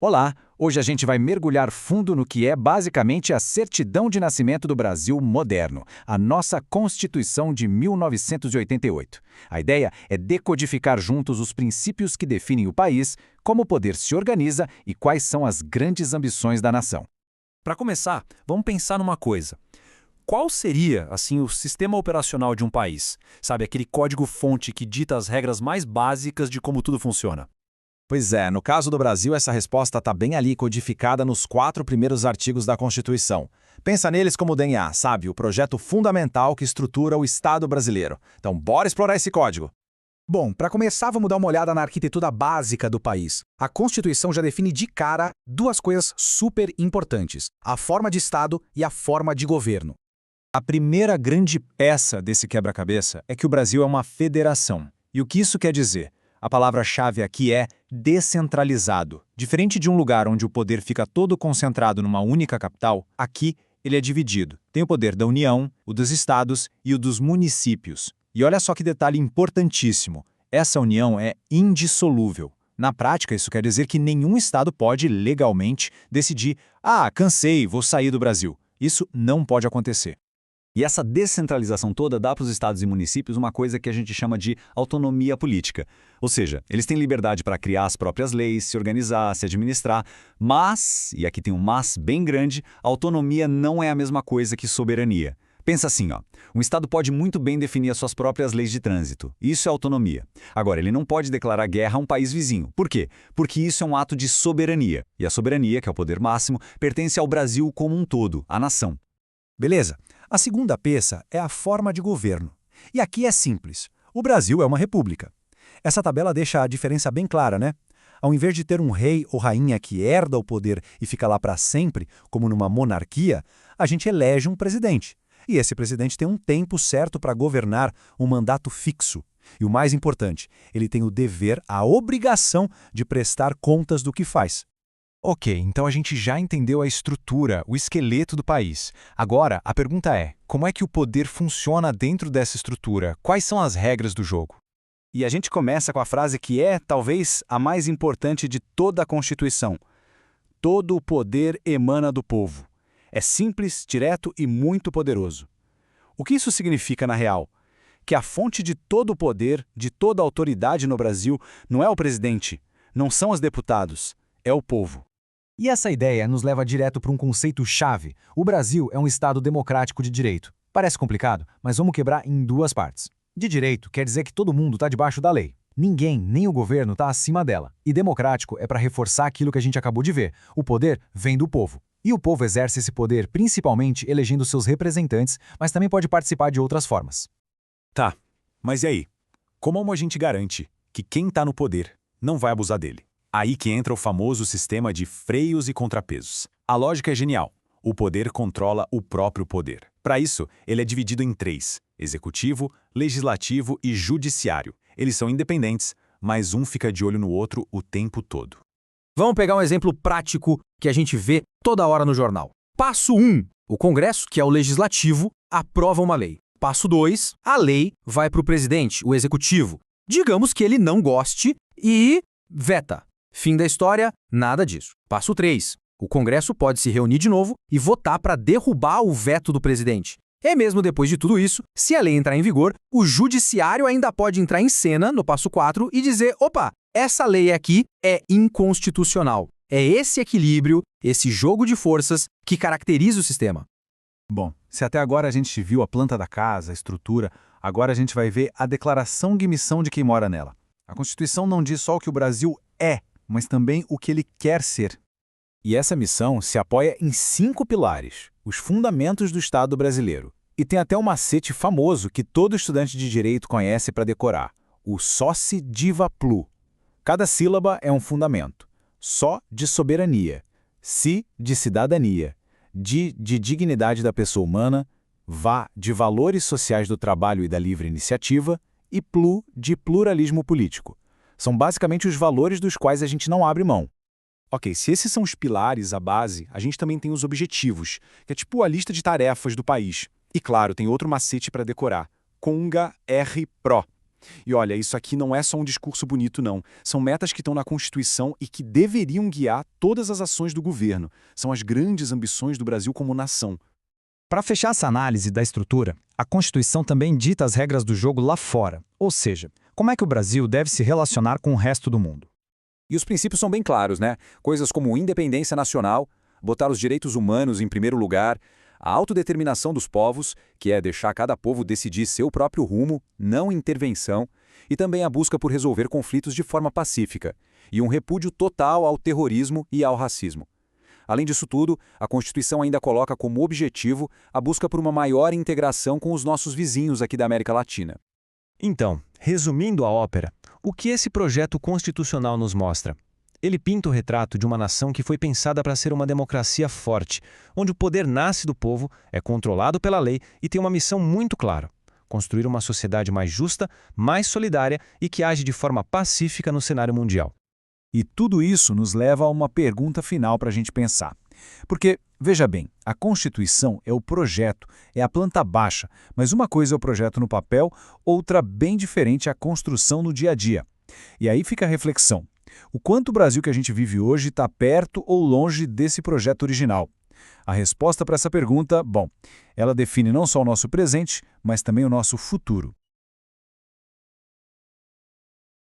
Olá! Hoje a gente vai mergulhar fundo no que é basicamente a certidão de nascimento do Brasil moderno, a nossa Constituição de 1988. A ideia é decodificar juntos os princípios que definem o país, como o poder se organiza e quais são as grandes ambições da nação. Para começar, vamos pensar numa coisa. Qual seria, assim, o sistema operacional de um país? Sabe, aquele código-fonte que dita as regras mais básicas de como tudo funciona? Pois é, no caso do Brasil, essa resposta está bem ali codificada nos 4 primeiros artigos da Constituição. Pensa neles como o DNA, sabe? O projeto fundamental que estrutura o Estado brasileiro. Então, bora explorar esse código. Bom, para começar, vamos dar uma olhada na arquitetura básica do país. A Constituição já define de cara duas coisas super importantes: a forma de Estado e a forma de governo. A primeira grande peça desse quebra-cabeça é que o Brasil é uma federação. E o que isso quer dizer? A palavra-chave aqui é descentralizado. Diferente de um lugar onde o poder fica todo concentrado numa única capital, aqui ele é dividido. Tem o poder da União, o dos estados e o dos municípios. E olha só que detalhe importantíssimo. Essa união é indissolúvel. Na prática, isso quer dizer que nenhum estado pode, legalmente, decidir: cansei, vou sair do Brasil. Isso não pode acontecer. E essa descentralização toda dá para os estados e municípios uma coisa que a gente chama de autonomia política. Ou seja, eles têm liberdade para criar as próprias leis, se organizar, se administrar, mas, e aqui tem um mas bem grande, a autonomia não é a mesma coisa que soberania. Pensa assim, um estado pode muito bem definir as suas próprias leis de trânsito. Isso é autonomia. Agora, ele não pode declarar guerra a um país vizinho. Por quê? Porque isso é um ato de soberania. E a soberania, que é o poder máximo, pertence ao Brasil como um todo, à nação. Beleza? A segunda peça é a forma de governo. E aqui é simples. O Brasil é uma república. Essa tabela deixa a diferença bem clara, né? Ao invés de ter um rei ou rainha que herda o poder e fica lá para sempre, como numa monarquia, a gente elege um presidente. E esse presidente tem um tempo certo para governar, um mandato fixo. E o mais importante, ele tem o dever, a obrigação de prestar contas do que faz. Ok, então a gente já entendeu a estrutura, o esqueleto do país. Agora, a pergunta é, como é que o poder funciona dentro dessa estrutura? Quais são as regras do jogo? E a gente começa com a frase que é, talvez, a mais importante de toda a Constituição. Todo o poder emana do povo. É simples, direto e muito poderoso. O que isso significa na real? Que a fonte de todo o poder, de toda a autoridade no Brasil, não é o presidente, não são os deputados, é o povo. E essa ideia nos leva direto para um conceito-chave. O Brasil é um Estado democrático de direito. Parece complicado, mas vamos quebrar em duas partes. De direito quer dizer que todo mundo está debaixo da lei. Ninguém, nem o governo, está acima dela. E democrático é para reforçar aquilo que a gente acabou de ver. O poder vem do povo. E o povo exerce esse poder principalmente elegendo seus representantes, mas também pode participar de outras formas. Tá, mas e aí? Como a gente garante que quem está no poder não vai abusar dele? Aí que entra o famoso sistema de freios e contrapesos. A lógica é genial. O poder controla o próprio poder. Para isso, ele é dividido em 3: executivo, legislativo e judiciário. Eles são independentes, mas um fica de olho no outro o tempo todo. Vamos pegar um exemplo prático que a gente vê toda hora no jornal. Passo 1. O Congresso, que é o legislativo, aprova uma lei. Passo 2. A lei vai para o presidente, o executivo. Digamos que ele não goste e veta. Fim da história, nada disso. Passo 3. O Congresso pode se reunir de novo e votar para derrubar o veto do presidente. E mesmo depois de tudo isso, se a lei entrar em vigor, o judiciário ainda pode entrar em cena no passo 4 e dizer: opa, essa lei aqui é inconstitucional. É esse equilíbrio, esse jogo de forças que caracteriza o sistema. Bom, se até agora a gente viu a planta da casa, a estrutura, agora a gente vai ver a declaração de missão de quem mora nela. A Constituição não diz só o que o Brasil é, mas também o que ele quer ser. E essa missão se apoia em 5 pilares, os fundamentos do Estado brasileiro. E tem até um macete famoso que todo estudante de direito conhece para decorar, o Soci Diva Plu. Cada sílaba é um fundamento. Só de soberania, si de cidadania, de dignidade da pessoa humana, vá de valores sociais do trabalho e da livre iniciativa e plu de pluralismo político. São basicamente os valores dos quais a gente não abre mão. Ok, se esses são os pilares, a base, a gente também tem os objetivos, que é tipo a lista de tarefas do país. E claro, tem outro macete para decorar, Conga R Pro. E olha, isso aqui não é só um discurso bonito, não. São metas que estão na Constituição e que deveriam guiar todas as ações do governo. São as grandes ambições do Brasil como nação. Para fechar essa análise da estrutura, a Constituição também dita as regras do jogo lá fora, ou seja, como é que o Brasil deve se relacionar com o resto do mundo. E os princípios são bem claros, né? Coisas como independência nacional, botar os direitos humanos em primeiro lugar, a autodeterminação dos povos, que é deixar cada povo decidir seu próprio rumo, não intervenção, e também a busca por resolver conflitos de forma pacífica, e um repúdio total ao terrorismo e ao racismo. Além disso tudo, a Constituição ainda coloca como objetivo a busca por uma maior integração com os nossos vizinhos aqui da América Latina. Então, resumindo a ópera, o que esse projeto constitucional nos mostra? Ele pinta o retrato de uma nação que foi pensada para ser uma democracia forte, onde o poder nasce do povo, é controlado pela lei e tem uma missão muito clara: construir uma sociedade mais justa, mais solidária e que age de forma pacífica no cenário mundial. E tudo isso nos leva a uma pergunta final para a gente pensar. Porque, veja bem, a Constituição é o projeto, é a planta baixa, mas uma coisa é o projeto no papel, outra bem diferente é a construção no dia a dia. E aí fica a reflexão. O quanto o Brasil que a gente vive hoje está perto ou longe desse projeto original? A resposta para essa pergunta, bom, ela define não só o nosso presente, mas também o nosso futuro.